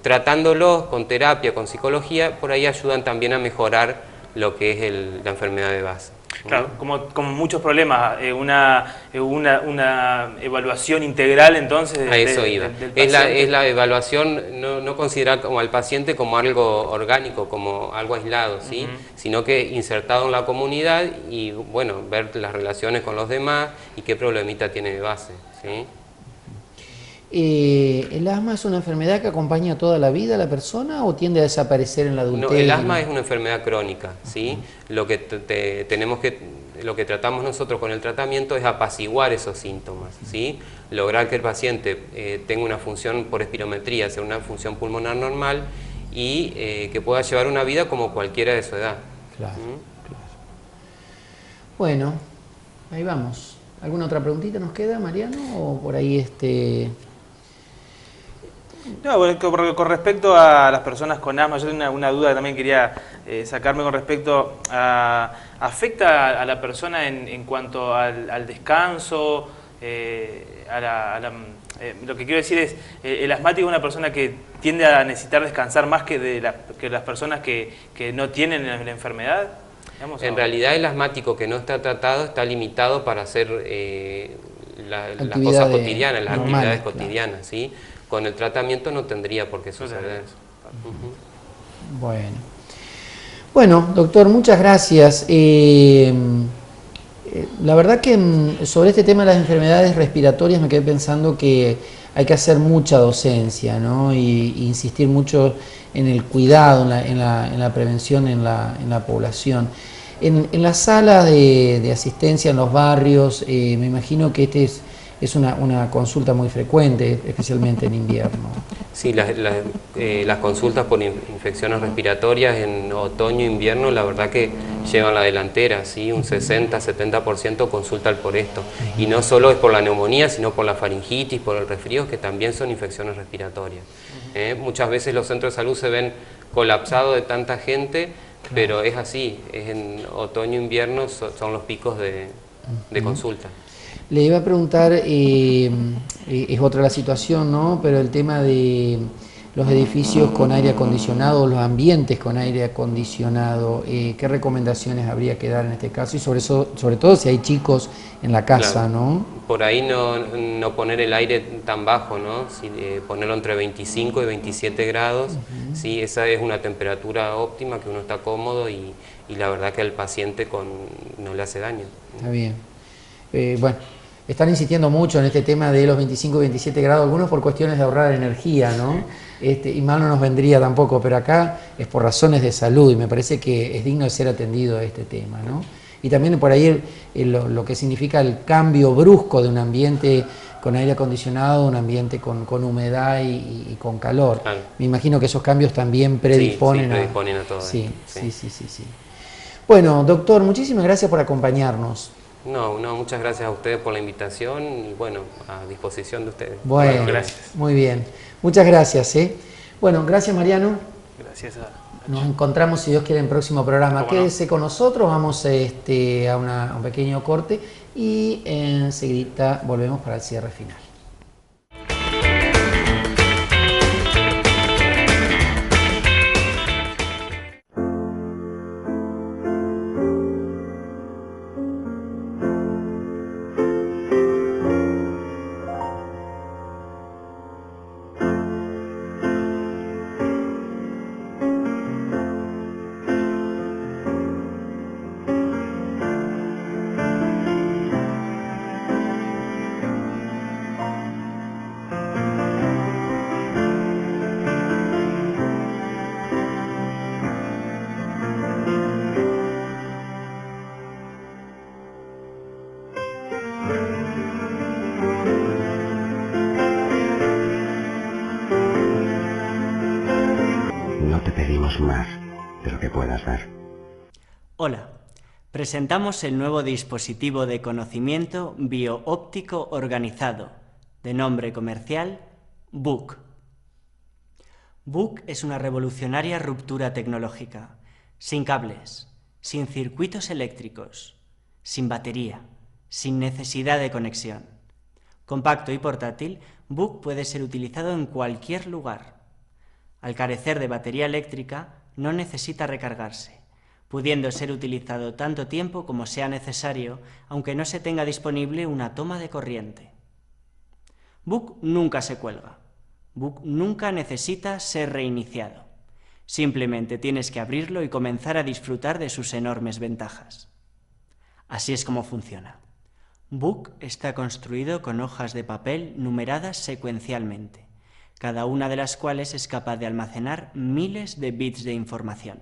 Tratándolos con terapia, con psicología, por ahí ayudan también a mejorar lo que es la enfermedad de base. Claro, como muchos problemas, una evaluación integral entonces A eso iba. del Es paciente. la evaluación, no considerar como al paciente como algo orgánico, como algo aislado, ¿sí? Sino que insertado en la comunidad y, bueno, ver las relaciones con los demás y qué problemita tiene de base, ¿sí? ¿El asma es una enfermedad que acompaña toda la vida a la persona o tiende a desaparecer en la No, el adultez? asma es una enfermedad crónica, ¿sí? Lo que lo que tratamos nosotros con el tratamiento es apaciguar esos síntomas, ¿sí? Lograr que el paciente tenga una función por espirometría, sea una función pulmonar normal y que pueda llevar una vida como cualquiera de su edad. Claro, claro. Bueno, ahí vamos. ¿Alguna otra preguntita nos queda, Mariano? ¿O por ahí No, bueno, con respecto a las personas con asma, yo tengo una duda que también quería sacarme con respecto a... ¿Afecta a la persona en cuanto al descanso? Lo que quiero decir es, el asmático es una persona que tiende a necesitar descansar más que las personas que no tienen la enfermedad. Digamos, En realidad el asmático que no está tratado está limitado para hacer las cosas cotidianas, las actividades cotidianas, ¿sí? Con el tratamiento no tendría por qué suceder eso. Bueno. Bueno, doctor, muchas gracias. La verdad que sobre este tema de las enfermedades respiratorias me quedé pensando que hay que hacer mucha docencia, ¿no? Y insistir mucho en el cuidado, en la prevención en la población. En las salas de asistencia en los barrios, me imagino que es una consulta muy frecuente, especialmente en invierno. Sí, las consultas por infecciones respiratorias en otoño e invierno, la verdad que llevan la delantera, ¿sí? Un 60-70% consulta por esto. Y no solo es por la neumonía, sino por la faringitis, por el resfrío, que también son infecciones respiratorias. Muchas veces los centros de salud se ven colapsados de tanta gente, pero es así, es en otoño e invierno son los picos de consulta. Le iba a preguntar, es otra la situación, ¿no? Pero el tema de los edificios con aire acondicionado, los ambientes con aire acondicionado, ¿qué recomendaciones habría que dar en este caso? Y sobre todo si hay chicos en la casa, Claro. ¿no? Por ahí no poner el aire tan bajo, ¿no? Ponerlo entre 25 y 27 grados, sí, esa es una temperatura óptima que uno está cómodo y la verdad que al paciente no le hace daño. Está bien. Bueno, están insistiendo mucho en este tema de los 25 y 27 grados, algunos por cuestiones de ahorrar energía, ¿no? Y mal no nos vendría tampoco, pero acá es por razones de salud y me parece que es digno de ser atendido este tema, ¿no? Y también por ahí lo que significa el cambio brusco de un ambiente con aire acondicionado a un ambiente con humedad y con calor. Claro. Me imagino que esos cambios también predisponen, predisponen a todo. Sí. Bueno, doctor, muchísimas gracias por acompañarnos. No, muchas gracias a ustedes por la invitación y bueno, a disposición de ustedes. Bueno, gracias. Muy bien. Muchas gracias. Bueno, gracias Mariano. Gracias a... Nos encontramos, si Dios quiere, en el próximo programa. Quédese con nosotros, vamos a un pequeño corte y enseguida volvemos para el cierre final. No te pedimos más de lo que puedas dar. Hola, presentamos el nuevo dispositivo de conocimiento bioóptico organizado, de nombre comercial BUC. BUC es una revolucionaria ruptura tecnológica, sin cables, sin circuitos eléctricos, sin batería, sin necesidad de conexión. Compacto y portátil, BUC puede ser utilizado en cualquier lugar. Al carecer de batería eléctrica, no necesita recargarse, pudiendo ser utilizado tanto tiempo como sea necesario, aunque no se tenga disponible una toma de corriente. Book nunca se cuelga. Book nunca necesita ser reiniciado. Simplemente tienes que abrirlo y comenzar a disfrutar de sus enormes ventajas. Así es como funciona. Book está construido con hojas de papel numeradas secuencialmente, cada una de las cuales es capaz de almacenar miles de bits de información.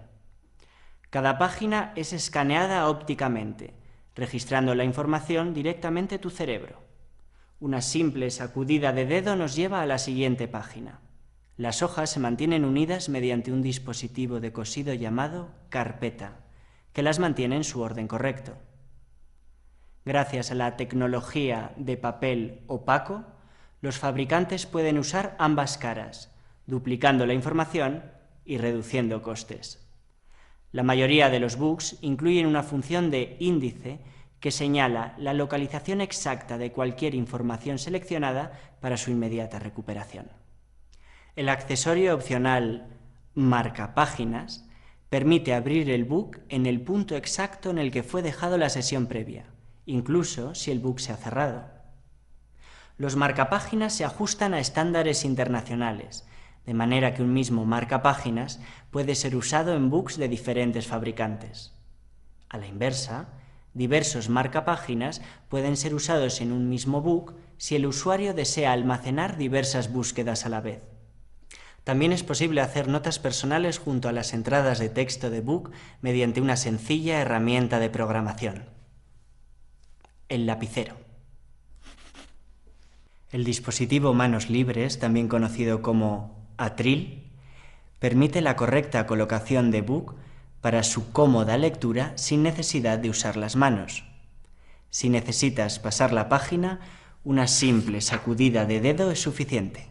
Cada página es escaneada ópticamente, registrando la información directamente a tu cerebro. Una simple sacudida de dedo nos lleva a la siguiente página. Las hojas se mantienen unidas mediante un dispositivo de cosido llamado carpeta, que las mantiene en su orden correcto. Gracias a la tecnología de papel opaco, los fabricantes pueden usar ambas caras, duplicando la información y reduciendo costes. La mayoría de los books incluyen una función de índice que señala la localización exacta de cualquier información seleccionada para su inmediata recuperación. El accesorio opcional marcapáginas permite abrir el book en el punto exacto en el que fue dejado la sesión previa, incluso si el book se ha cerrado. Los marcapáginas se ajustan a estándares internacionales, de manera que un mismo marcapáginas puede ser usado en books de diferentes fabricantes. A la inversa, diversos marcapáginas pueden ser usados en un mismo book si el usuario desea almacenar diversas búsquedas a la vez. También es posible hacer notas personales junto a las entradas de texto de book mediante una sencilla herramienta de programación: el lapicero. El dispositivo manos libres, también conocido como atril, permite la correcta colocación de book para su cómoda lectura sin necesidad de usar las manos. Si necesitas pasar la página, una simple sacudida de dedo es suficiente.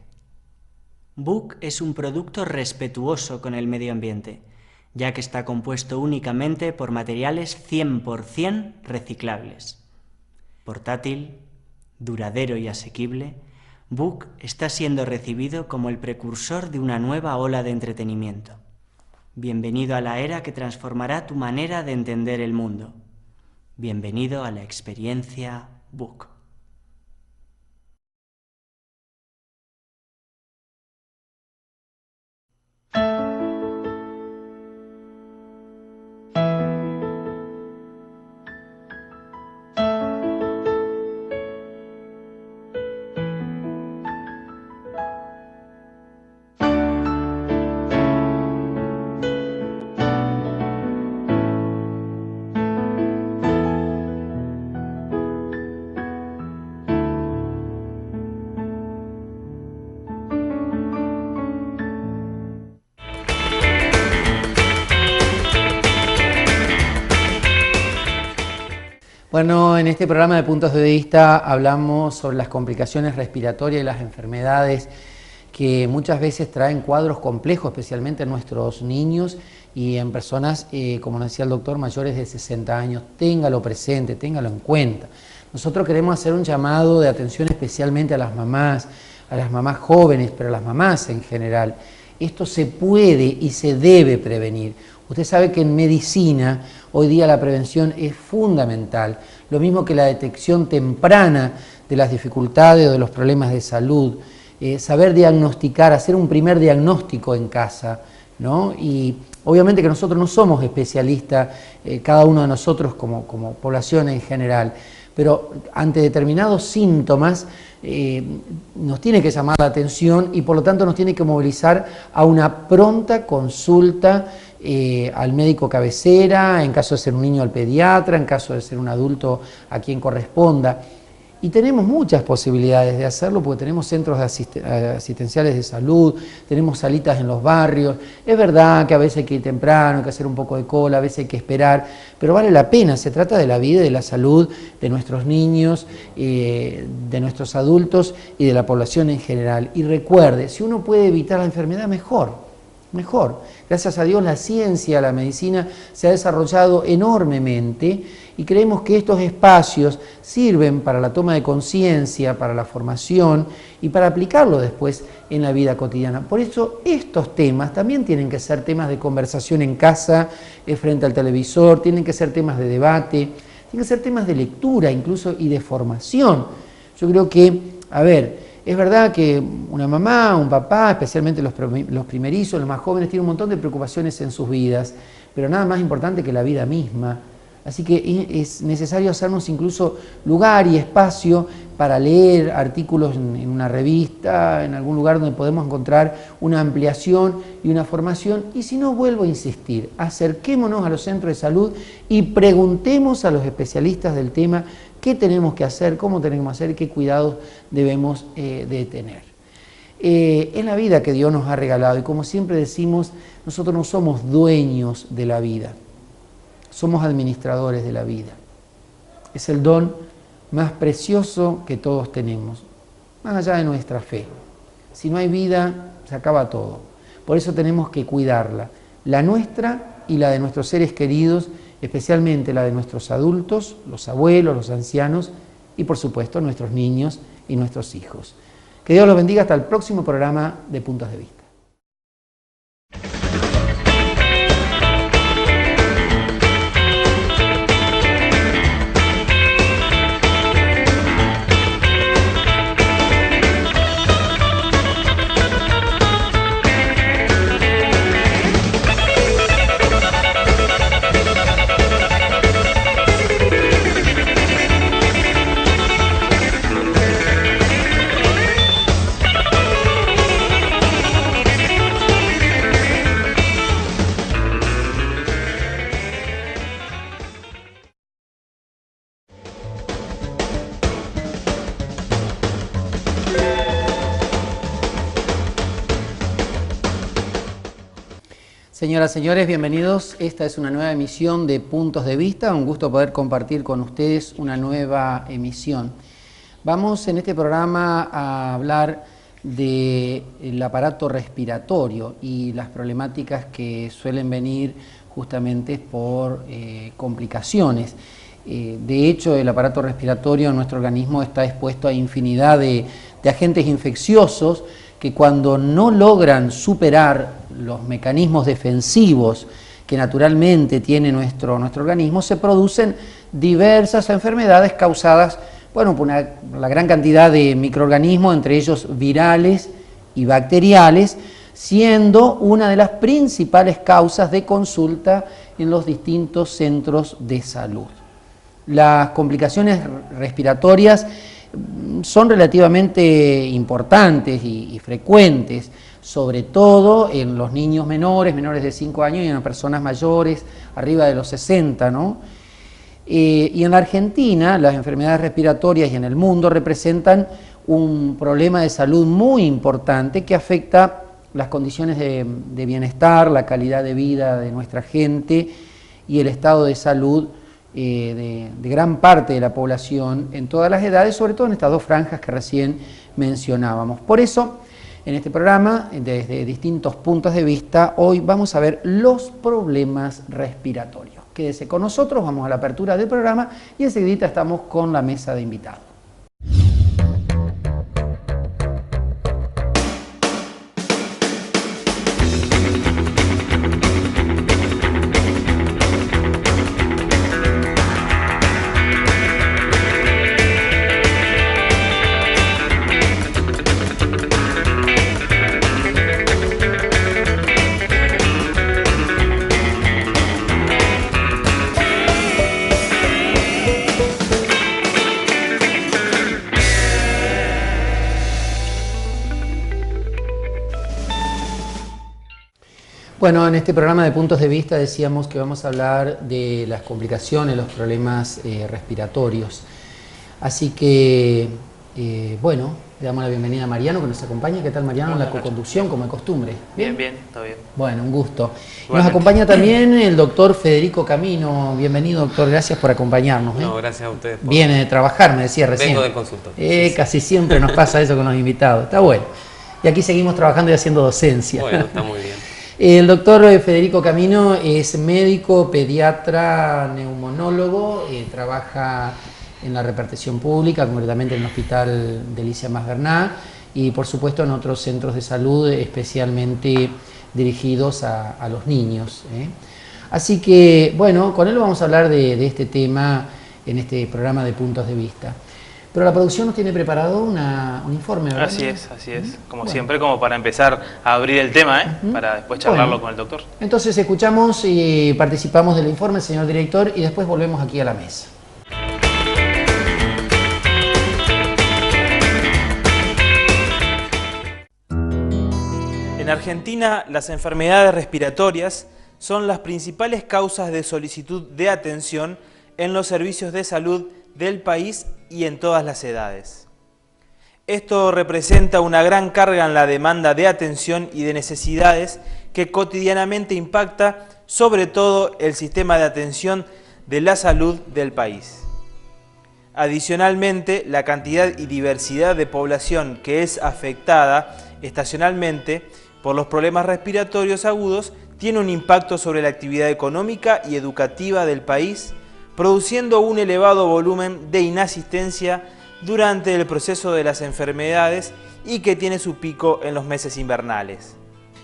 Book es un producto respetuoso con el medio ambiente, ya que está compuesto únicamente por materiales 100% reciclables. Portátil, duradero y asequible, Book está siendo recibido como el precursor de una nueva ola de entretenimiento. Bienvenido a la era que transformará tu manera de entender el mundo. Bienvenido a la experiencia Book. Bueno, en este programa de Puntos de Vista hablamos sobre las complicaciones respiratorias y las enfermedades que muchas veces traen cuadros complejos, especialmente en nuestros niños y en personas, como nos decía el doctor, mayores de 60 años. Téngalo presente, téngalo en cuenta. Nosotros queremos hacer un llamado de atención especialmente a las mamás jóvenes, pero a las mamás en general. Esto se puede y se debe prevenir. Usted sabe que en medicina hoy día la prevención es fundamental, lo mismo que la detección temprana de las dificultades o de los problemas de salud, saber diagnosticar, hacer un primer diagnóstico en casa, ¿no? Y obviamente que nosotros no somos especialistas, cada uno de nosotros como población en general, pero ante determinados síntomas nos tiene que llamar la atención y por lo tanto nos tiene que movilizar a una pronta consulta al médico cabecera, en caso de ser un niño al pediatra, en caso de ser un adulto a quien corresponda. Y tenemos muchas posibilidades de hacerlo porque tenemos centros asistenciales de salud, tenemos salitas en los barrios. Es verdad que a veces hay que ir temprano, hay que hacer un poco de cola, a veces hay que esperar, pero vale la pena. Se trata de la vida y de la salud de nuestros niños, de nuestros adultos y de la población en general. Y recuerde, si uno puede evitar la enfermedad, mejor. mejor. Gracias a Dios la ciencia, la medicina se ha desarrollado enormemente y creemos que estos espacios sirven para la toma de conciencia, para la formación y para aplicarlo después en la vida cotidiana. Por eso estos temas también tienen que ser temas de conversación en casa, frente al televisor, tienen que ser temas de debate, tienen que ser temas de lectura incluso y de formación. Yo creo que, a ver, es verdad que una mamá, un papá, especialmente los primerizos, los más jóvenes, tienen un montón de preocupaciones en sus vidas, pero nada más importante que la vida misma. Así que es necesario hacernos incluso lugar y espacio para leer artículos en una revista, en algún lugar donde podemos encontrar una ampliación y una formación. Y si no, vuelvo a insistir, acerquémonos a los centros de salud y preguntemos a los especialistas del tema qué tenemos que hacer, cómo tenemos que hacer, qué cuidados debemos de tener. Es la vida que Dios nos ha regalado y como siempre decimos, nosotros no somos dueños de la vida. Somos administradores de la vida. Es el don más precioso que todos tenemos, más allá de nuestra fe. Si no hay vida, se acaba todo. Por eso tenemos que cuidarla, la nuestra y la de nuestros seres queridos, especialmente la de nuestros adultos, los abuelos, los ancianos y por supuesto nuestros niños y nuestros hijos. Que Dios los bendiga hasta el próximo programa de Puntos de Vista. Señoras, señores, bienvenidos. Esta es una nueva emisión de Puntos de Vista. Un gusto poder compartir con ustedes una nueva emisión. Vamos en este programa a hablar del aparato respiratorio y las problemáticas que suelen venir justamente por complicaciones. De hecho, el aparato respiratorio en nuestro organismo está expuesto a infinidad de agentes infecciosos que cuando no logran superar los mecanismos defensivos que naturalmente tiene nuestro organismo, se producen diversas enfermedades causadas, bueno, por la gran cantidad de microorganismos, entre ellos virales y bacteriales, siendo una de las principales causas de consulta en los distintos centros de salud. Las complicaciones respiratorias son relativamente importantes y frecuentes, sobre todo en los niños menores de 5 años y en las personas mayores, arriba de los 60, ¿no? Y en la Argentina, las enfermedades respiratorias y en el mundo representan un problema de salud muy importante que afecta las condiciones de bienestar, la calidad de vida de nuestra gente y el estado de salud de gran parte de la población en todas las edades, sobre todo en estas dos franjas que recién mencionábamos. Por eso, en este programa, desde distintos puntos de vista, hoy vamos a ver los problemas respiratorios. Quédese con nosotros, vamos a la apertura del programa y enseguida estamos con la mesa de invitados. Bueno, en este programa de Puntos de Vista decíamos que vamos a hablar de las complicaciones, los problemas respiratorios. Así que, bueno, le damos la bienvenida a Mariano que nos acompaña. ¿Qué tal, Mariano? En la coconducción, como de costumbre. Bien, todo bien. Bueno, un gusto. Nos acompaña también el doctor Federico Camino. Bienvenido, doctor. Gracias por acompañarnos. No, gracias a ustedes. Viene de trabajar, me decía recién. Vengo de consulta. Casi siempre nos pasa eso con los invitados. Está bueno. Y aquí seguimos trabajando y haciendo docencia. Bueno, está muy bien. El doctor Federico Camino es médico, pediatra, neumonólogo, trabaja en la repartición pública, concretamente en el Hospital Delicia Masberná y por supuesto en otros centros de salud especialmente dirigidos a los niños. Así que, bueno, con él vamos a hablar de este tema en este programa de Puntos de Vista. Pero la producción nos tiene preparado un informe, ¿verdad? Así es. Como siempre, como para empezar a abrir el tema, para después charlarlo con el doctor. Entonces escuchamos y participamos del informe, señor director, y después volvemos aquí a la mesa. En Argentina, las enfermedades respiratorias son las principales causas de solicitud de atención en los servicios de salud del país y en todas las edades. Esto representa una gran carga en la demanda de atención y de necesidades que cotidianamente impacta sobre todo el sistema de atención de la salud del país. Adicionalmente, la cantidad y diversidad de población que es afectada estacionalmente por los problemas respiratorios agudos tiene un impacto sobre la actividad económica y educativa del país, produciendo un elevado volumen de inasistencia durante el proceso de las enfermedades y que tiene su pico en los meses invernales.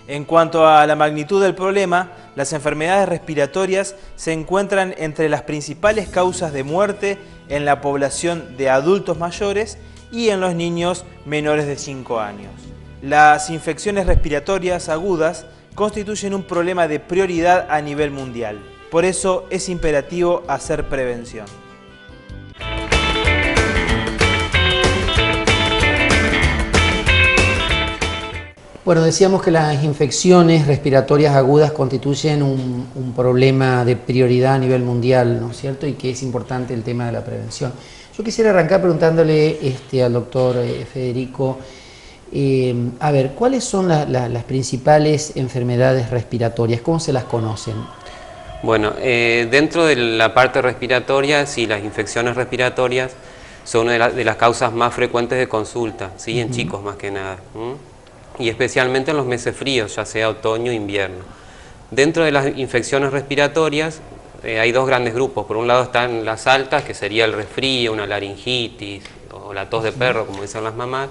En cuanto a la magnitud del problema, las enfermedades respiratorias se encuentran entre las principales causas de muerte en la población de adultos mayores y en los niños menores de 5 años. Las infecciones respiratorias agudas constituyen un problema de prioridad a nivel mundial. Por eso es imperativo hacer prevención. Bueno, decíamos que las infecciones respiratorias agudas constituyen un problema de prioridad a nivel mundial, ¿no es cierto? Y que es importante el tema de la prevención. Yo quisiera arrancar preguntándole al doctor Federico, a ver, ¿cuáles son las principales enfermedades respiratorias? ¿Cómo se las conocen? Bueno, dentro de la parte respiratoria, sí, las infecciones respiratorias son una de las causas más frecuentes de consulta, ¿sí? En chicos más que nada, y especialmente en los meses fríos, ya sea otoño o invierno. Dentro de las infecciones respiratorias hay dos grandes grupos. Por un lado están las altas, que sería el resfrío, una laringitis o la tos de perro, como dicen las mamás,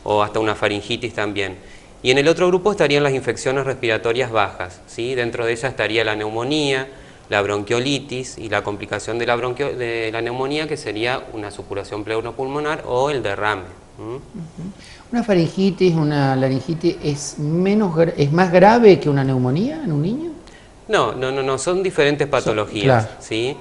o hasta una faringitis también. Y en el otro grupo estarían las infecciones respiratorias bajas, ¿sí? Dentro de ellas estaría la neumonía, la bronquiolitis y la complicación de la neumonía, que sería una supuración pleuropulmonar o el derrame. ¿Una faringitis, una laringitis es más grave que una neumonía en un niño? No, son diferentes patologías, claro. ¿sí?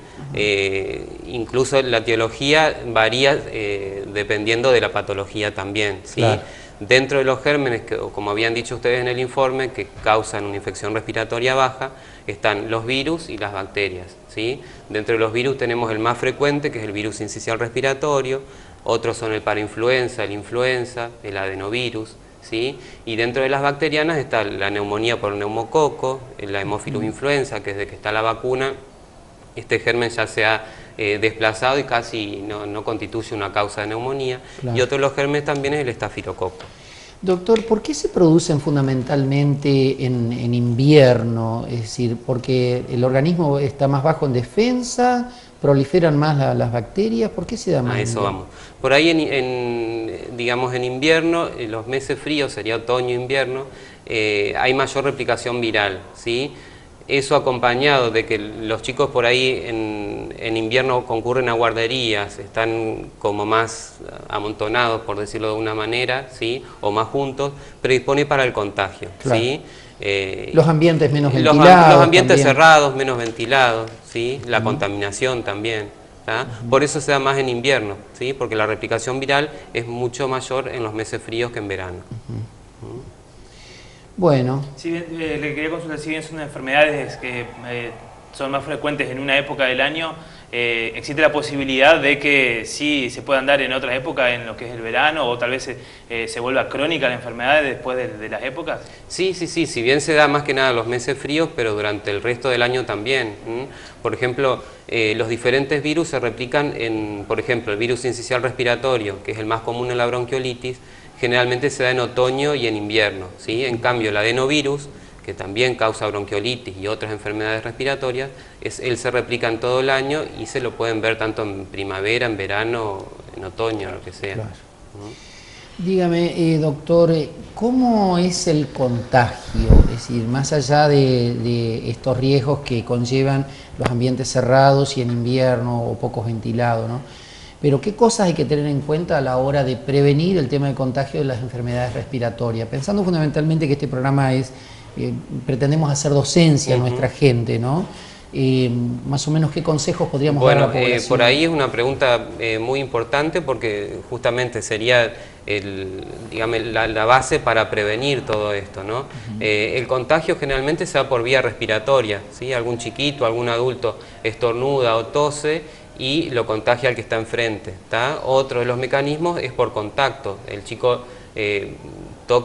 Incluso la etiología varía dependiendo de la patología también, ¿sí? Claro. Dentro de los gérmenes, como habían dicho ustedes en el informe, que causan una infección respiratoria baja, están los virus y las bacterias, ¿sí? Dentro de los virus tenemos el más frecuente, que es el virus sincicial respiratorio, otros son el parainfluenza, el influenza, el adenovirus, ¿sí? Y dentro de las bacterianas está la neumonía por neumococo, la Haemophilus influenza, que desde que está la vacuna, este germen ya se ha desplazado y casi no constituye una causa de neumonía. Claro. Y otro de los gérmenes también es el estafilococo. Doctor, ¿por qué se producen fundamentalmente en invierno? Es decir, ¿porque el organismo está más bajo en defensa? ¿Proliferan más las bacterias? ¿Por qué se da más? A eso vamos. Por ahí, digamos, en invierno, en los meses fríos, sería otoño, invierno, hay mayor replicación viral, ¿sí? Eso acompañado de que los chicos por ahí en invierno concurren a guarderías, están como más amontonados, por decirlo de una manera, ¿sí? O más juntos, predispone para el contagio, claro. ¿Sí? Los ambientes menos ventilados. Los ambientes también. Cerrados, menos ventilados, ¿sí? La contaminación también. Por eso se da más en invierno, ¿sí? Porque la replicación viral es mucho mayor en los meses fríos que en verano. Bueno. Si bien, le quería consultar, si bien son enfermedades que son más frecuentes en una época del año, ¿existe la posibilidad de que sí se puedan dar en otras épocas, en lo que es el verano, o tal vez se vuelva crónica la enfermedad después de las épocas? Sí, si bien se da más que nada en los meses fríos, pero durante el resto del año también. Por ejemplo, los diferentes virus se replican por ejemplo, el virus sincicial respiratorio, que es el más común en la bronquiolitis, generalmente se da en otoño y en invierno, ¿sí? En cambio, el adenovirus, que también causa bronquiolitis y otras enfermedades respiratorias, él se replica en todo el año y se lo pueden ver tanto en primavera, en verano, en otoño, lo que sea. Claro. Dígame, doctor, ¿cómo es el contagio? Es decir, más allá de estos riesgos que conllevan los ambientes cerrados y en invierno o pocos ventilados, ¿no? Pero ¿qué cosas hay que tener en cuenta a la hora de prevenir el tema del contagio de las enfermedades respiratorias? Pensando fundamentalmente que este programa es, pretendemos hacer docencia a nuestra gente, ¿no? Más o menos, ¿qué consejos podríamos dar a la población? Por ahí es una pregunta muy importante porque justamente sería digamos, la base para prevenir todo esto, ¿no? El contagio generalmente se da por vía respiratoria, ¿sí? Algún chiquito, algún adulto estornuda o tose y lo contagia al que está enfrente, ¿tá? Otro de los mecanismos es por contacto. El chico,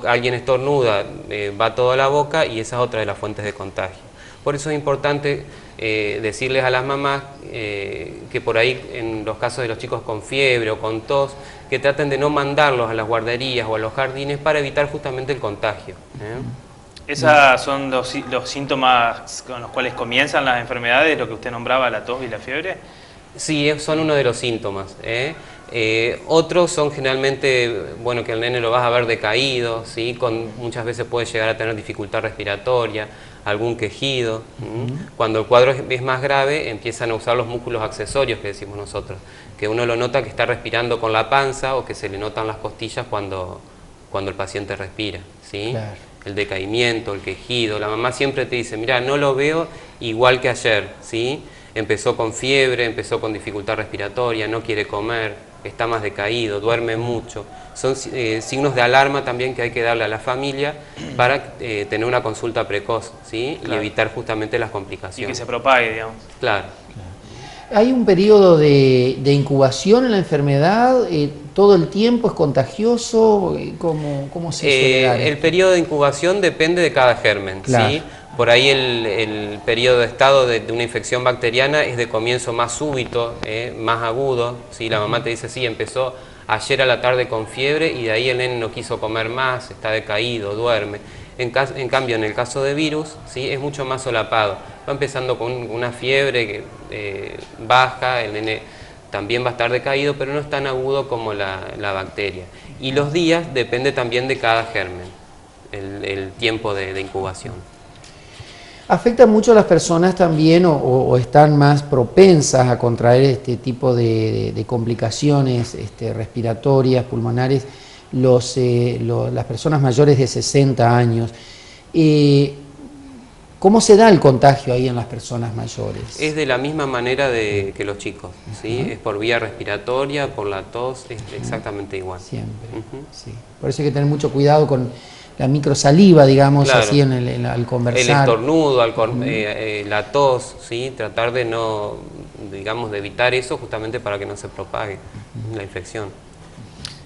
alguien estornuda, va todo a la boca y esa es otra de las fuentes de contagio. Por eso es importante decirles a las mamás que por ahí en los casos de los chicos con fiebre o con tos, que traten de no mandarlos a las guarderías o a los jardines para evitar justamente el contagio. ¿Esos son los síntomas con los cuales comienzan las enfermedades, lo que usted nombraba, la tos y la fiebre? Sí, son uno de los síntomas. Otros son generalmente, bueno, que el nene lo vas a ver decaído, ¿sí? Muchas veces puede llegar a tener dificultad respiratoria, algún quejido. Cuando el cuadro es más grave, empiezan a usar los músculos accesorios que decimos nosotros, que uno lo nota que está respirando con la panza o que se le notan las costillas cuando el paciente respira, ¿sí? Claro. El decaimiento, el quejido. La mamá siempre te dice, mira, no lo veo igual que ayer, ¿sí? Empezó con fiebre, empezó con dificultad respiratoria, no quiere comer, está más decaído, duerme mucho. Son signos de alarma también que hay que darle a la familia para tener una consulta precoz, ¿sí? Claro. Y evitar justamente las complicaciones. Y que se propague, digamos. Claro. ¿Hay un periodo de incubación en la enfermedad? ¿Todo el tiempo es contagioso? ¿Cómo se suele dar? El periodo de incubación depende de cada germen, claro. ¿sí? Por ahí el periodo de estado de una infección bacteriana es de comienzo más súbito, más agudo, ¿sí? La mamá te dice, sí, empezó ayer a la tarde con fiebre y de ahí el nene no quiso comer más, está decaído, duerme. En cambio, en el caso de virus, ¿sí? Es mucho más solapado. Va empezando con una fiebre que baja, el nene también va a estar decaído, pero no es tan agudo como la bacteria. Y los días depende también de cada germen, el tiempo de incubación. ¿Afecta mucho a las personas también o están más propensas a contraer este tipo de complicaciones respiratorias, pulmonares, las personas mayores de 60 años? ¿Cómo se da el contagio ahí en las personas mayores? Es de la misma manera que los chicos, ¿sí? Es por vía respiratoria, por la tos, es exactamente igual. Siempre, sí. Por eso hay que tener mucho cuidado con la microsaliva, digamos, claro, así al conversar. El estornudo, la tos, ¿sí? Tratar de no, digamos, de evitar eso justamente para que no se propague la infección.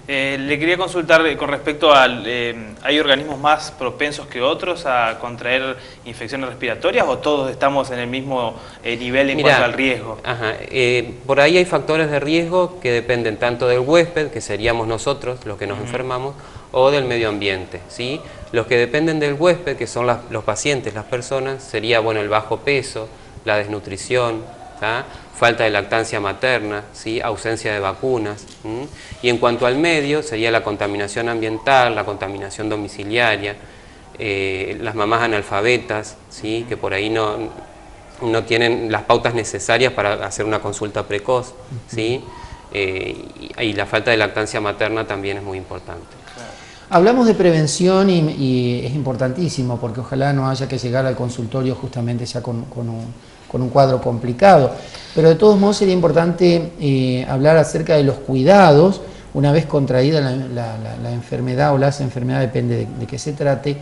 Le quería consultar con respecto ¿hay organismos más propensos que otros a contraer infecciones respiratorias o todos estamos en el mismo nivel en cuanto al riesgo? Por ahí hay factores de riesgo que dependen tanto del huésped, que seríamos nosotros los que nos enfermamos, o del medio ambiente, ¿sí? Los que dependen del huésped, que son los pacientes, las personas, sería, bueno, el bajo peso, la desnutrición, ¿tá? Falta de lactancia materna, ¿sí? Ausencia de vacunas. Y en cuanto al medio, sería la contaminación ambiental, la contaminación domiciliaria, las mamás analfabetas, ¿sí? Que por ahí no tienen las pautas necesarias para hacer una consulta precoz, ¿sí? Y la falta de lactancia materna también es muy importante. Hablamos de prevención y es importantísimo porque ojalá no haya que llegar al consultorio justamente ya con un cuadro complicado, pero de todos modos sería importante hablar acerca de los cuidados una vez contraída la enfermedad o las enfermedades, depende de qué se trate.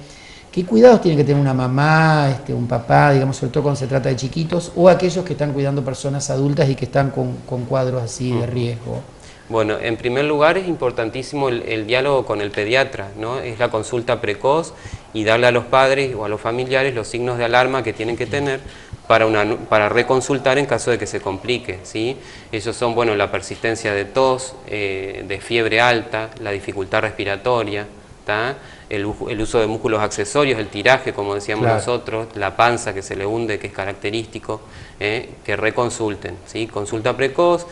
¿Qué cuidados tiene que tener una mamá, un papá, digamos, sobre todo cuando se trata de chiquitos, o aquellos que están cuidando personas adultas y que están con cuadros así de riesgo? Bueno, en primer lugar es importantísimo el diálogo con el pediatra, ¿no? Es la consulta precoz y darle a los padres o a los familiares los signos de alarma que tienen que tener para reconsultar en caso de que se complique, ¿sí? Ellos son, bueno, la persistencia de tos, de fiebre alta, la dificultad respiratoria, ¿tá? El uso de músculos accesorios, el tiraje, como decíamos nosotros, la panza que se le hunde, que es característico, que reconsulten, ¿sí? Consulta precoz,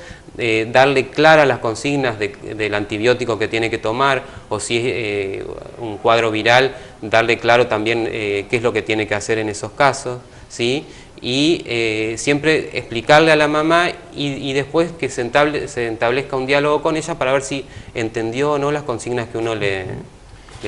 darle claras las consignas del antibiótico que tiene que tomar, o si es un cuadro viral, darle claro también qué es lo que tiene que hacer en esos casos, ¿sí? Y siempre explicarle a la mamá y después que se establezca un diálogo con ella para ver si entendió o no las consignas que uno le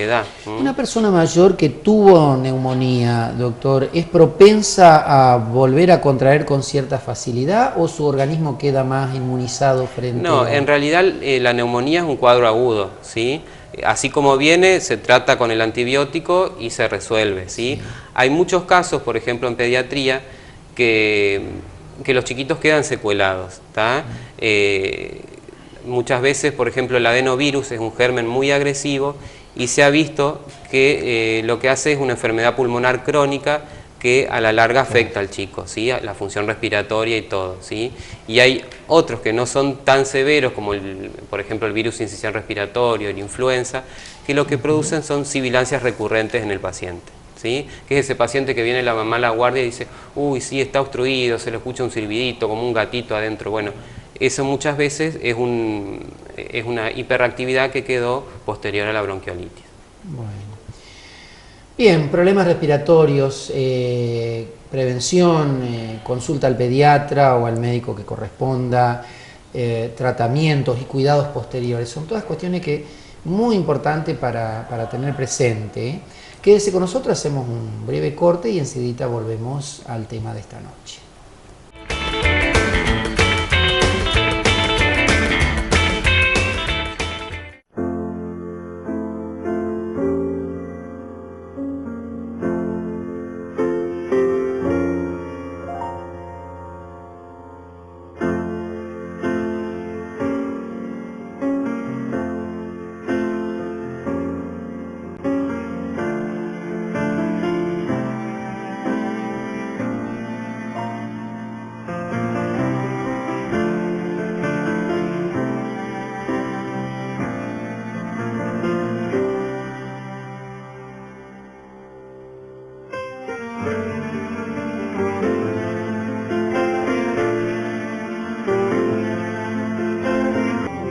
da. Una persona mayor que tuvo neumonía, doctor, ¿es propensa a volver a contraer con cierta facilidad o su organismo queda más inmunizado frente No, a...? en realidad la neumonía es un cuadro agudo, ¿sí? Así como viene, se trata con el antibiótico y se resuelve, ¿sí? Hay muchos casos, por ejemplo en pediatría, que los chiquitos quedan secuelados, ¿tá? Muchas veces, por ejemplo, el adenovirus es un germen muy agresivo y se ha visto que lo que hace es una enfermedad pulmonar crónica que a la larga afecta al chico, ¿sí? A la función respiratoria y todo, ¿sí? Y hay otros que no son tan severos como, por ejemplo, el virus sincicial respiratorio, el influenza, que lo que producen son sibilancias recurrentes en el paciente, ¿sí? Que es ese paciente que viene la mamá a la guardia y dice, uy, sí, está obstruido, se le escucha un silbidito, como un gatito adentro. Bueno, eso muchas veces es una hiperactividad que quedó posterior a la bronquiolitis. Bueno. Bien, problemas respiratorios, prevención, consulta al pediatra o al médico que corresponda, tratamientos y cuidados posteriores. Son todas cuestiones que muy importantes para tener presente. Quédese con nosotros, hacemos un breve corte y enseguida volvemos al tema de esta noche.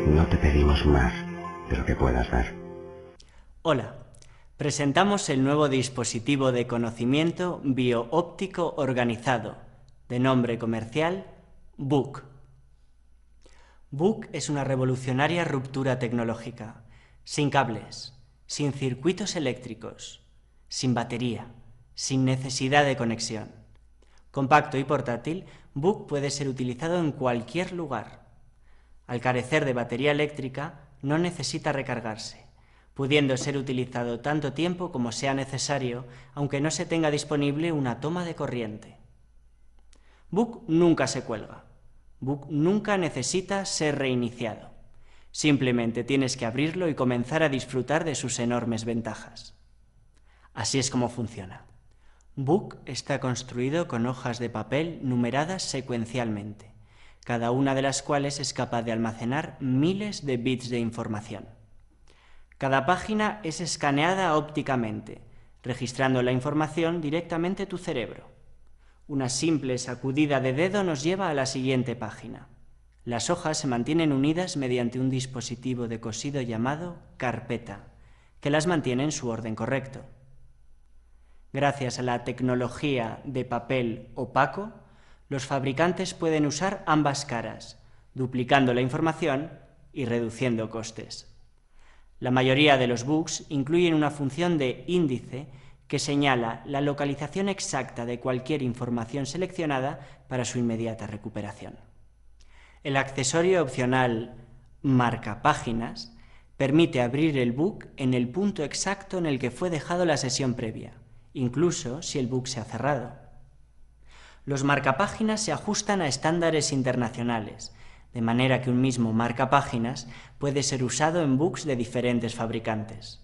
No te pedimos más de lo que puedas dar. Hola, presentamos el nuevo dispositivo de conocimiento bioóptico organizado, de nombre comercial BUC. BUC es una revolucionaria ruptura tecnológica, sin cables, sin circuitos eléctricos, sin batería, sin necesidad de conexión. Compacto y portátil, BUC puede ser utilizado en cualquier lugar. Al carecer de batería eléctrica, no necesita recargarse, pudiendo ser utilizado tanto tiempo como sea necesario, aunque no se tenga disponible una toma de corriente. BUC nunca se cuelga. BUC nunca necesita ser reiniciado. Simplemente tienes que abrirlo y comenzar a disfrutar de sus enormes ventajas. Así es como funciona. BUC está construido con hojas de papel numeradas secuencialmente, cada una de las cuales es capaz de almacenar miles de bits de información. Cada página es escaneada ópticamente, registrando la información directamente a tu cerebro. Una simple sacudida de dedo nos lleva a la siguiente página. Las hojas se mantienen unidas mediante un dispositivo de cosido llamado carpeta, que las mantiene en su orden correcto. Gracias a la tecnología de papel opaco, los fabricantes pueden usar ambas caras, duplicando la información y reduciendo costes. La mayoría de los BUCs incluyen una función de índice que señala la localización exacta de cualquier información seleccionada para su inmediata recuperación. El accesorio opcional marcapáginas permite abrir el BUC en el punto exacto en el que fue dejado la sesión previa, incluso si el BUC se ha cerrado. Los marcapáginas se ajustan a estándares internacionales, de manera que un mismo marcapáginas puede ser usado en BUCs de diferentes fabricantes.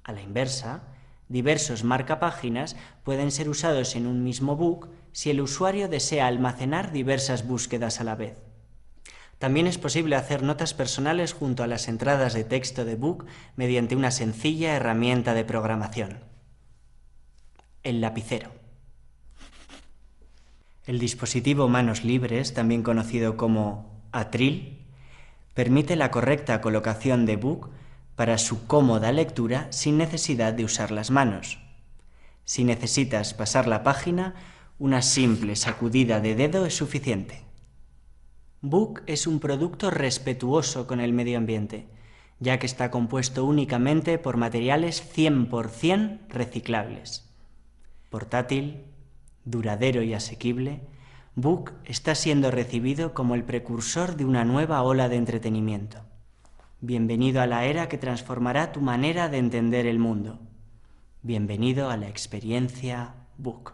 A la inversa, diversos marcapáginas pueden ser usados en un mismo BUC si el usuario desea almacenar diversas búsquedas a la vez. También es posible hacer notas personales junto a las entradas de texto de Book mediante una sencilla herramienta de programación: el lapicero. El dispositivo manos libres, también conocido como atril, permite la correcta colocación de Book para su cómoda lectura sin necesidad de usar las manos. Si necesitas pasar la página, una simple sacudida de dedo es suficiente. Book es un producto respetuoso con el medio ambiente, ya que está compuesto únicamente por materiales 100% reciclables. Portátil, duradero y asequible, Book está siendo recibido como el precursor de una nueva ola de entretenimiento. Bienvenido a la era que transformará tu manera de entender el mundo. Bienvenido a la experiencia Book.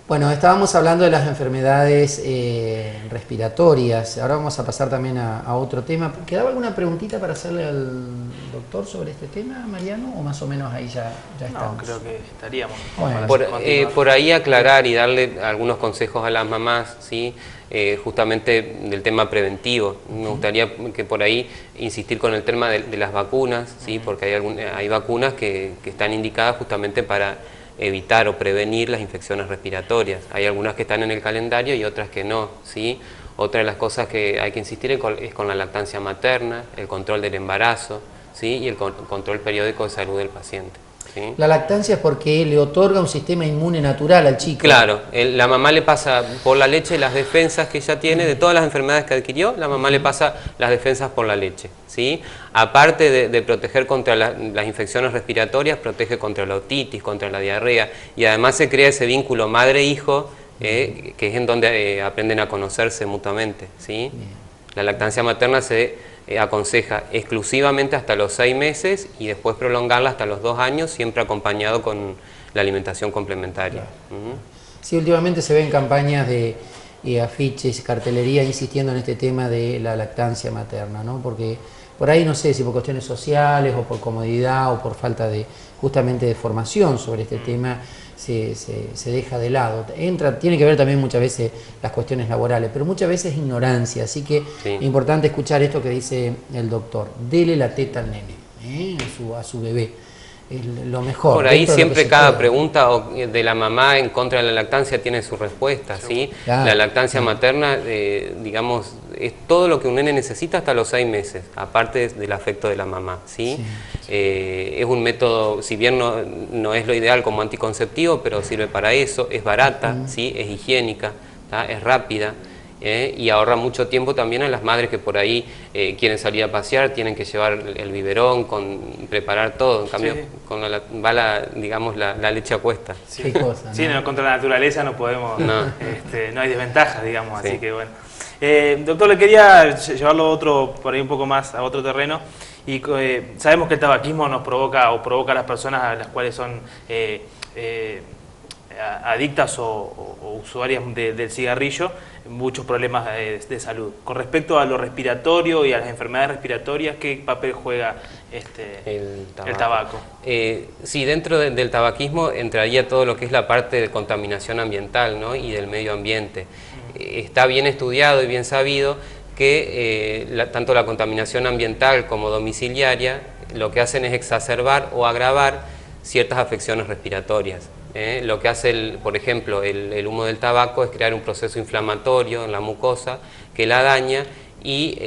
Bueno, estábamos hablando de las enfermedades respiratorias. Ahora vamos a pasar también a otro tema. ¿Quedaba alguna preguntita para hacerle al doctor sobre este tema, Mariano? ¿O más o menos ahí ya estamos? No, creo que estaríamos. Bueno, por ahí aclarar y darle algunos consejos a las mamás, ¿sí? Justamente del tema preventivo. Me gustaría que por ahí insistir con el tema de las vacunas, ¿sí? Porque hay vacunas que están indicadas justamente para evitar o prevenir las infecciones respiratorias. Hay algunas que están en el calendario y otras que no, ¿sí? Otra de las cosas que hay que insistir es con la lactancia materna, el control del embarazo, ¿sí? Y el control periódico de salud del paciente, ¿sí? La lactancia es porque le otorga un sistema inmune natural al chico. Claro, la mamá le pasa por la leche las defensas que ella tiene, de todas las enfermedades que adquirió, la mamá le pasa las defensas por la leche, ¿sí? Aparte de proteger contra las infecciones respiratorias, protege contra la otitis, contra la diarrea, y además se crea ese vínculo madre-hijo, que es en donde aprenden a conocerse mutuamente, ¿sí? La lactancia materna se aconseja exclusivamente hasta los 6 meses y después prolongarla hasta los 2 años, siempre acompañado con la alimentación complementaria. Sí, últimamente se ven campañas de afiches, cartelería insistiendo en este tema de la lactancia materna, ¿no? Porque por ahí no sé si por cuestiones sociales o por comodidad o por falta de justamente de formación sobre este tema se deja de lado. Tiene que ver también muchas veces las cuestiones laborales, pero muchas veces ignorancia, así que es importante escuchar esto que dice el doctor: dele la teta al nene, a su bebé. Lo mejor. Por ahí siempre cada pregunta de la mamá en contra de la lactancia tiene su respuesta, ¿sí? Claro. La lactancia materna, digamos, es todo lo que un nene necesita hasta los 6 meses, aparte del afecto de la mamá, ¿sí? Es un método, si bien no es lo ideal como anticonceptivo, pero sirve para eso, es barata, ¿sí? Es higiénica, ¿tá? Es rápida. Y ahorra mucho tiempo también a las madres que por ahí quieren salir a pasear, tienen que llevar el biberón, preparar todo, en cambio va la leche a cuesta. Sí, qué cosa, ¿no? Sí, contra la naturaleza no podemos, no hay desventajas, digamos, así que bueno. Doctor, le quería llevarlo por ahí un poco más a otro terreno, y sabemos que el tabaquismo nos provoca a las personas a las cuales son adictas o usuarias del cigarrillo, muchos problemas de salud. Con respecto a lo respiratorio y a las enfermedades respiratorias, ¿qué papel juega el tabaco? Sí, dentro del tabaquismo entraría todo lo que es la parte de contaminación ambiental, ¿no? Y del medio ambiente. Está bien estudiado y bien sabido que tanto la contaminación ambiental como domiciliaria lo que hacen es exacerbar o agravar ciertas afecciones respiratorias. Lo que hace, por ejemplo, el humo del tabaco es crear un proceso inflamatorio en la mucosa que la daña, y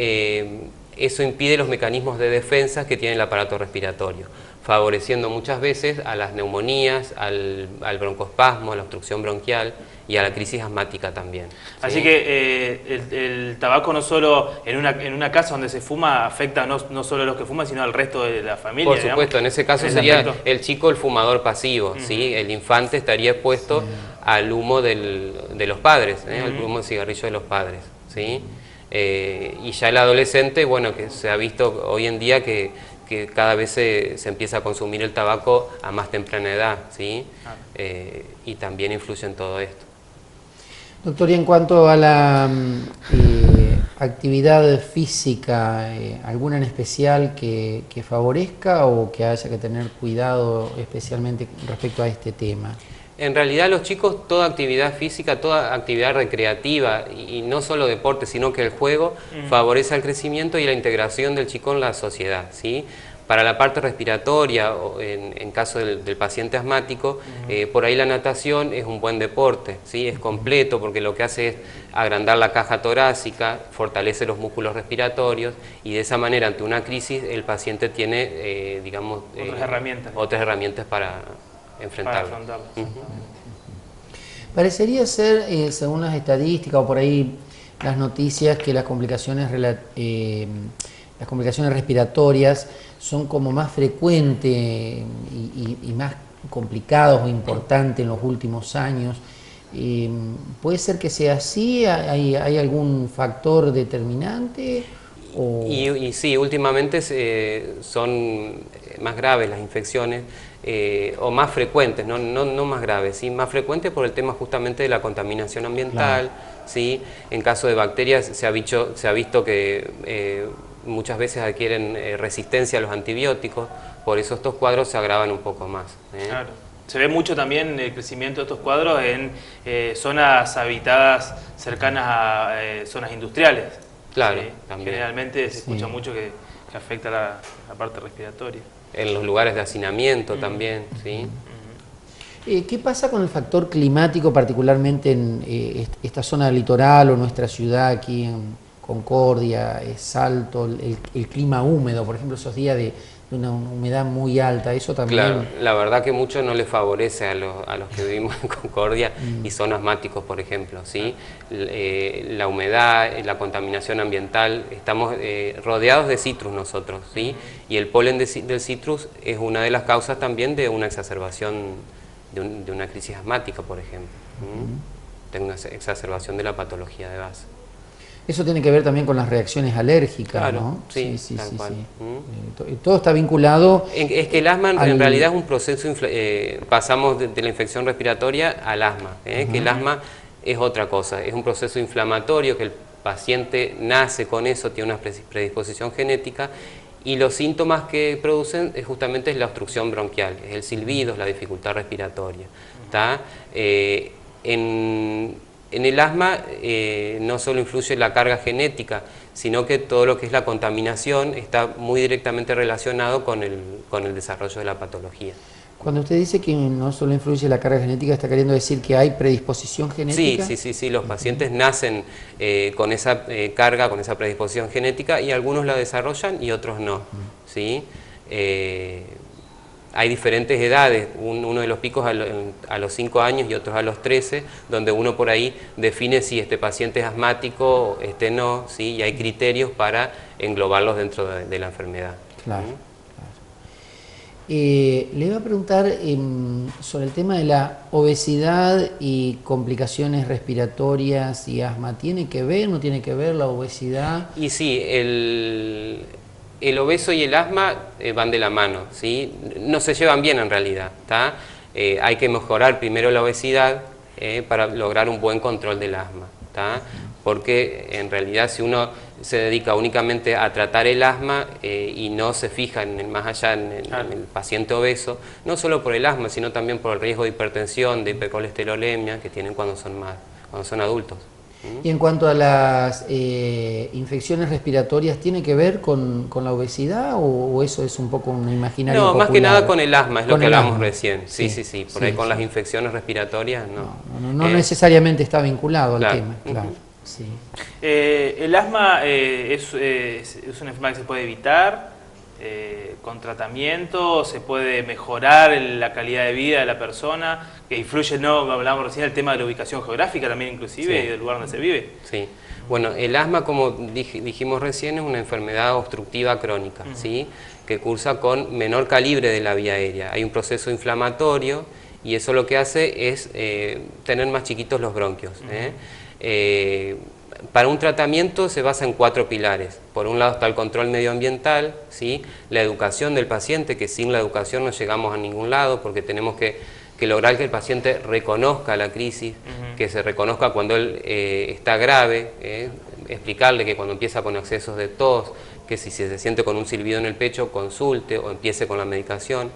eso impide los mecanismos de defensa que tiene el aparato respiratorio. favoreciendo muchas veces a las neumonías, al broncoespasmo, a la obstrucción bronquial y a la crisis asmática también. Así ¿sí? que el tabaco no solo en una casa donde se fuma afecta no solo a los que fuman, sino al resto de la familia. Por supuesto, digamos. en ese caso sería el chico el fumador pasivo, ¿sí? El infante estaría expuesto al humo de los padres, al humo del cigarrillo de los padres, ¿sí? Y ya el adolescente, bueno, que se ha visto hoy en día que cada vez se empieza a consumir el tabaco a más temprana edad, ¿sí? Y también influye en todo esto. Doctor, y en cuanto a la actividad física, ¿alguna en especial que favorezca o que haya que tener cuidado especialmente respecto a este tema? En realidad los chicos, toda actividad física, toda actividad recreativa, y no solo deporte, sino que el juego, favorece el crecimiento y la integración del chico en la sociedad, ¿sí? Para la parte respiratoria, o en caso del paciente asmático, por ahí la natación es un buen deporte, ¿sí? Es completo porque lo que hace es agrandar la caja torácica, fortalece los músculos respiratorios y de esa manera ante una crisis el paciente tiene, digamos, otras herramientas para enfrentarlo. Parecería ser, según las estadísticas o por ahí las noticias, que las complicaciones respiratorias son como más frecuentes y más complicados o importantes en los últimos años. ¿Puede ser que sea así? ¿Hay algún factor determinante? Y sí, últimamente son más graves las infecciones, o más frecuentes, no más graves, ¿sí? Más frecuentes por el tema justamente de la contaminación ambiental, claro. ¿Sí? En caso de bacterias se ha visto que muchas veces adquieren resistencia a los antibióticos, por eso estos cuadros se agravan un poco más. Claro. Se ve mucho también el crecimiento de estos cuadros en zonas habitadas cercanas a zonas industriales. Claro, ¿sí? También. Generalmente se escucha mucho que afecta la parte respiratoria. En los lugares de hacinamiento también, ¿sí? ¿Qué pasa con el factor climático, particularmente en esta zona litoral o nuestra ciudad aquí en Concordia, Salto, el clima húmedo, por ejemplo, esos días de una humedad muy alta, eso también? Claro, la verdad que mucho no le favorece a los que vivimos en Concordia y son asmáticos, por ejemplo, ¿sí? La humedad, la contaminación ambiental, estamos rodeados de citrus nosotros, ¿sí? Y el polen del citrus es una de las causas también de una exacerbación, de una crisis asmática, por ejemplo, de una exacerbación de la patología de base. Eso tiene que ver también con las reacciones alérgicas, claro, ¿no? Sí, tal cual. Todo está vinculado. Es que el asma en realidad es un proceso, pasamos de la infección respiratoria al asma, que el asma es otra cosa, es un proceso inflamatorio que el paciente nace con eso, tiene una predisposición genética y los síntomas que producen justamente es la obstrucción bronquial, es el silbido, es la dificultad respiratoria. En el asma no solo influye la carga genética, sino que todo lo que es la contaminación está muy directamente relacionado con el desarrollo de la patología. Cuando usted dice que no solo influye la carga genética, ¿está queriendo decir que hay predisposición genética? Sí, los pacientes nacen con esa carga, con esa predisposición genética y algunos la desarrollan y otros no, ¿sí? Hay diferentes edades, uno de los picos a los 5 años y otros a los 13, donde uno por ahí define si este paciente es asmático, este no, ¿sí? Y hay criterios para englobarlos dentro de la enfermedad. Claro. Le iba a preguntar sobre el tema de la obesidad y complicaciones respiratorias y asma. ¿Tiene que ver, no tiene que ver la obesidad? Y sí, el obeso y el asma van de la mano, ¿sí? No se llevan bien en realidad, ¿tá? Hay que mejorar primero la obesidad para lograr un buen control del asma, ¿tá? Porque en realidad si uno se dedica únicamente a tratar el asma y no se fija más allá en el paciente obeso, no solo por el asma, sino también por el riesgo de hipertensión, de hipercolesterolemia que tienen cuando son adultos. Y en cuanto a las infecciones respiratorias, ¿tiene que ver con la obesidad o eso es un poco un imaginario popular? Más que nada con el asma, es lo que hablamos recién. Sí. Por ahí con las infecciones respiratorias no necesariamente está vinculado al tema. Claro. ¿El asma es una enfermedad que se puede evitar? con tratamiento se puede mejorar la calidad de vida de la persona, que influye, no hablábamos recién, el tema de la ubicación geográfica también inclusive, Sí. y del lugar donde se vive. Sí. Bueno, el asma, como dijimos recién, es una enfermedad obstructiva crónica, ¿sí? Que cursa con menor calibre de la vía aérea. Hay un proceso inflamatorio y eso lo que hace es tener más chiquitos los bronquios. Para un tratamiento se basa en 4 pilares. Por un lado está el control medioambiental, ¿sí? La educación del paciente, que sin la educación no llegamos a ningún lado porque tenemos que lograr que el paciente reconozca la crisis, que se reconozca cuando él está grave, explicarle que cuando empieza con excesos de tos, que si se siente con un silbido en el pecho, consulte o empiece con la medicación.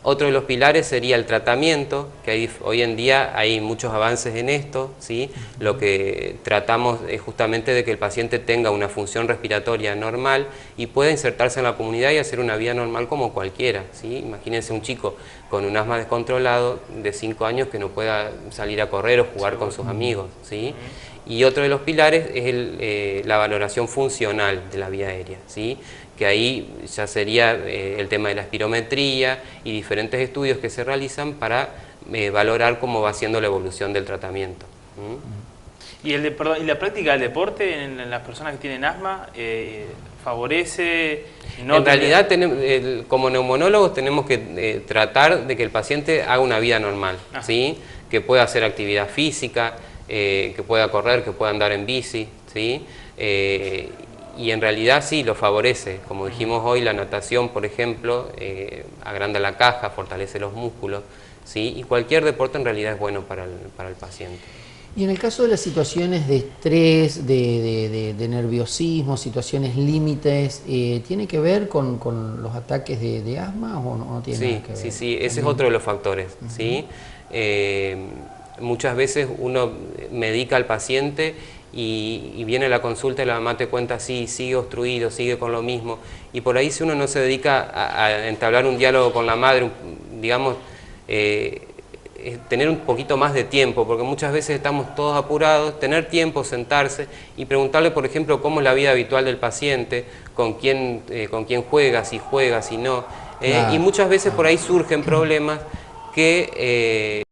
Otro de los pilares sería el tratamiento, que hoy en día hay muchos avances en esto, ¿sí? Lo que tratamos es justamente de que el paciente tenga una función respiratoria normal y pueda insertarse en la comunidad y hacer una vida normal como cualquiera, ¿sí? Imagínense un chico con un asma descontrolado de 5 años que no pueda salir a correr o jugar con sus amigos, ¿sí? Y otro de los pilares es la valoración funcional de la vía aérea, ¿sí? Que ahí ya sería el tema de la espirometría y diferentes estudios que se realizan para valorar cómo va siendo la evolución del tratamiento. ¿Y la práctica del deporte en las personas que tienen asma favorece? En realidad, como neumonólogos tenemos que tratar de que el paciente haga una vida normal, ¿sí? Que pueda hacer actividad física, que pueda correr, que pueda andar en bici, ¿sí? Y en realidad sí, lo favorece. Como dijimos hoy, la natación, por ejemplo, agranda la caja, fortalece los músculos, ¿sí? Y cualquier deporte en realidad es bueno para el paciente. Y en el caso de las situaciones de estrés, de nerviosismo, situaciones límites, ¿tiene que ver con los ataques de asma o no tiene nada que ver? Sí, ese es otro de los factores, ¿sí? Muchas veces uno medica al paciente y viene a la consulta y la mamá te cuenta, sí, sigue obstruido, sigue con lo mismo. Y por ahí si uno no se dedica a entablar un diálogo con la madre, digamos, tener un poquito más de tiempo, porque muchas veces estamos todos apurados, tener tiempo, sentarse y preguntarle, por ejemplo, cómo es la vida habitual del paciente, con quién juega, si no. Y muchas veces por ahí surgen problemas que